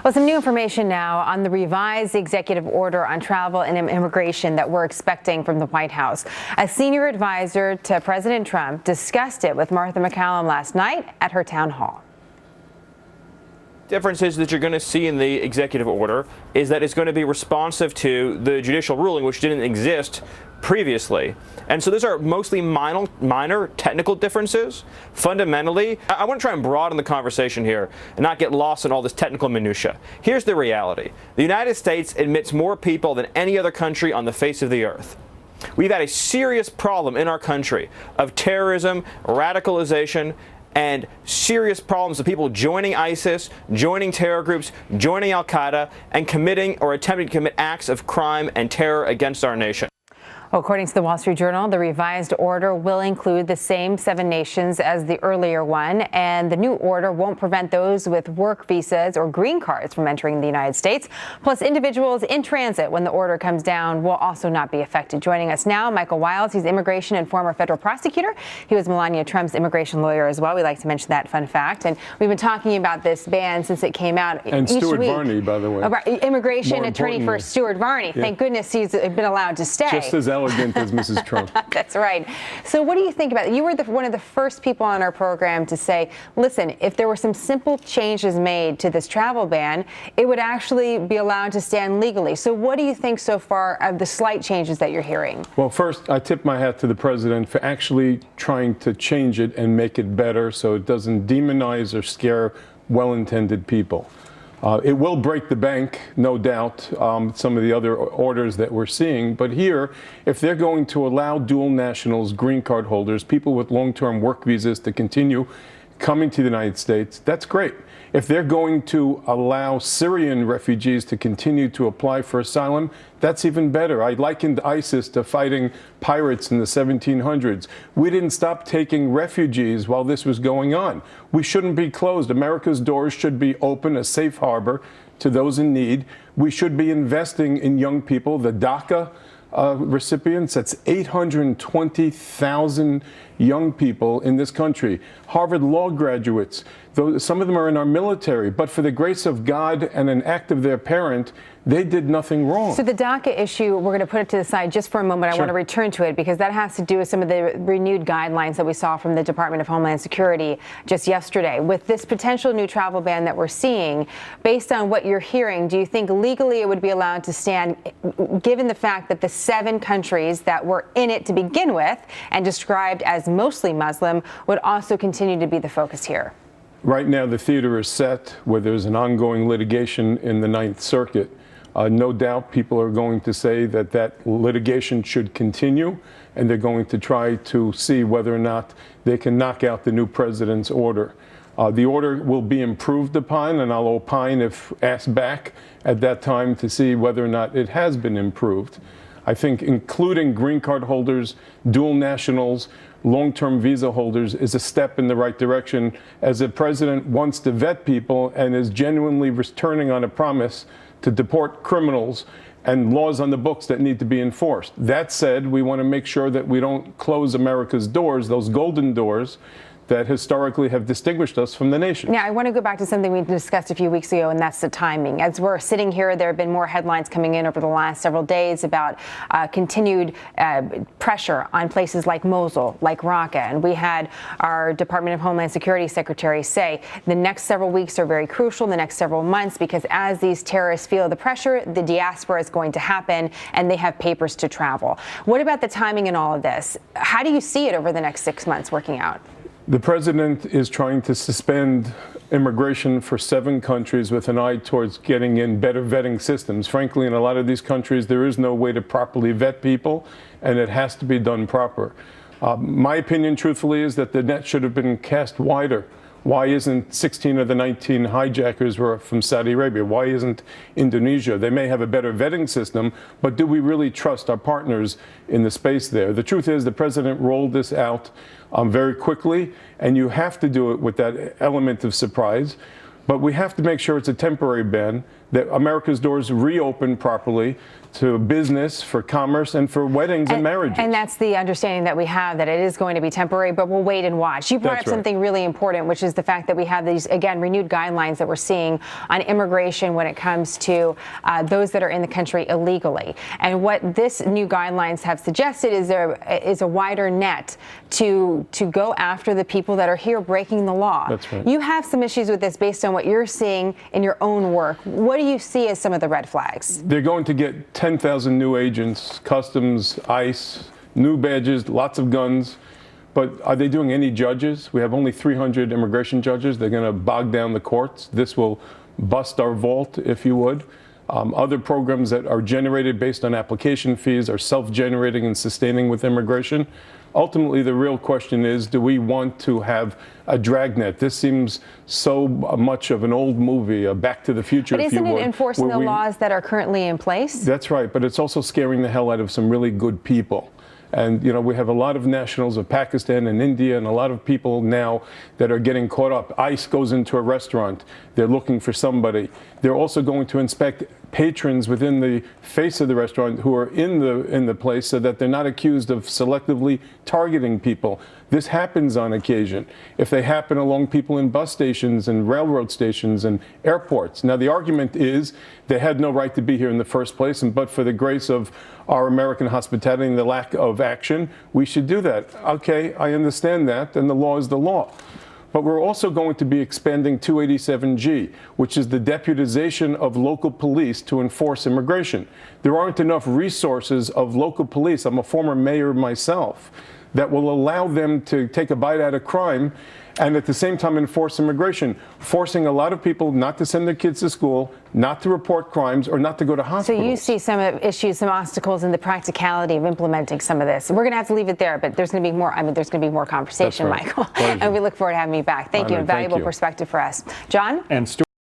Well, some new information now on the revised executive order on travel and immigration that we're expecting from the White House. A senior advisor to President Trump discussed it with Martha MacCallum last night at her town hall. Differences that you're going to see in the executive order is that it's going to be responsive to the judicial ruling, which didn't exist previously. And so those are mostly minor technical differences. Fundamentally, I want to try and broaden the conversation here and not get lost in all this technical minutia. Here's the reality. The United States admits more people than any other country on the face of the earth. We've had a serious problem in our country of terrorism, radicalization, and serious problems of people joining ISIS, joining terror groups, joining Al-Qaeda, and committing or attempting to commit acts of crime and terror against our nation. According to the Wall Street Journal, the revised order will include the same 7 nations as the earlier one, and the new order won't prevent those with work visas or green cards from entering the United States. Plus, individuals in transit when the order comes down will also not be affected. Joining us now, Michael Wiles. He's immigration and former federal prosecutor. He was Melania Trump's immigration lawyer as well. We like to mention that fun fact. And we've been talking about this ban since it came out. And each Stuart week. Varney, by the way. Immigration attorney for Stuart Varney. Yeah. Thank goodness he's been allowed to stay. Just as elegant as Mrs. Trump. That's right. So what do you think about it? You were one of the first people on our program to say, listen, if there were some simple changes made to this travel ban, it would actually be allowed to stand legally. So what do you think so far of the slight changes that you're hearing? Well, first, I tip my hat to the president for actually trying to change it and make it better so it doesn't demonize or scare well-intended people. It will break the bank, no doubt, some of the other orders that we're seeing. But here, if they're going to allow dual nationals, green card holders, people with long-term work visas to continue coming to the United States, that's great. If they're going to allow Syrian refugees to continue to apply for asylum, that's even better. I likened ISIS to fighting pirates in the 1700s. We didn't stop taking refugees while this was going on. We shouldn't be closed. America's doors should be open, a safe harbor to those in need. We should be investing in young people. The DACA recipients, that's 820,000 young people in this country. Harvard law graduates, some of them are in our military, but for the grace of God and an act of their parent, they did nothing wrong. So the DACA issue, we're going to put it to the side just for a moment. I want to return to it because that has to do with some of the renewed guidelines that we saw from the Department of Homeland Security just yesterday. With this potential new travel ban that we're seeing, based on what you're hearing, do you think legally it would be allowed to stand, given the fact that the 7 countries that were in it to begin with and described as mostly Muslim would also continue to be the focus here? Right now, the theater is set where there's an ongoing litigation in the Ninth Circuit. No doubt people are going to say that that litigation should continue, and they're going to try to see whether or not they can knock out the new president's order. The order will be improved upon, and I'll opine if asked back at that time to see whether or not it has been improved. I think including green card holders, dual nationals, long-term visa holders is a step in the right direction as the president wants to vet people and is genuinely returning on a promise to deport criminals and laws on the books that need to be enforced. That said, we want to make sure that we don't close America's doors, those golden doors that historically have distinguished us from the nation. Now, I want to go back to something we discussed a few weeks ago, and that's the timing. As we're sitting here, there have been more headlines coming in over the last several days about continued pressure on places like Mosul, like Raqqa. And we had our Department of Homeland Security Secretary say the next several weeks are very crucial, the next several months, because as these terrorists feel the pressure, the diaspora is going to happen, and they have papers to travel. What about the timing in all of this? How do you see it over the next 6 months working out? The president is trying to suspend immigration for 7 countries with an eye towards getting in better vetting systems. Frankly, in a lot of these countries, there is no way to properly vet people, and it has to be done proper. My opinion, truthfully, is that the net should have been cast wider. Why isn't 16 of the 19 hijackers were from Saudi Arabia? Why isn't Indonesia? They may have a better vetting system, but do we really trust our partners in the space there? The truth is the president rolled this out very quickly, and you have to do it with that element of surprise. But we have to make sure it's a temporary ban, that America's doors reopen properly to business, for commerce, and for weddings and marriages. And that's the understanding that we have, that it is going to be temporary, but we'll wait and watch. You brought That's up right. something really important, which is the fact that we have these, again, renewed guidelines that we're seeing on immigration when it comes to those that are in the country illegally. And what this new guidelines have suggested is there is a wider net to go after the people that are here breaking the law. That's right. You have some issues with this based on what you're seeing in your own work. What do you see as some of the red flags? They're going to get 10,000 new agents, customs, ICE, new badges, lots of guns. But are they doing any judges? We have only 300 immigration judges. They're going to bog down the courts. This will bust our vault, if you would. Other programs that are generated based on application fees are self-generating and sustaining with immigration. Ultimately, the real question is, do we want to have a dragnet? This seems so much of an old movie, a Back to the Future, But if you isn't would. it enforcing where the laws that are currently in place? That's right, but it's also scaring the hell out of some really good people. And, you know, we have a lot of nationals of Pakistan and India and a lot of people now that are getting caught up. ICE goes into a restaurant. They're looking for somebody. They're also going to inspect patrons within the face of the restaurant who are in the place so that they're not accused of selectively targeting people. This happens on occasion. If they happen along people in bus stations and railroad stations and airports. Now, the argument is they had no right to be here in the first place, and but for the grace of our American hospitality and the lack of action, we should do that. Okay, I understand that, and the law is the law. But we're also going to be expanding 287G, which is the deputization of local police to enforce immigration. There aren't enough resources of local police. I'm a former mayor myself, that will allow them to take a bite out of crime and at the same time enforce immigration, forcing a lot of people not to send their kids to school, not to report crimes, or not to go to So hospitals. you see some issues, some obstacles in the practicality of implementing some of this. We're going to have to leave it there, but there's going to be more. I mean, there's going to be more conversation, That's right. Michael. Pleasure. And we look forward to having you back. Thank you. Honored. Invaluable Thank you. perspective for us. John? And Stuart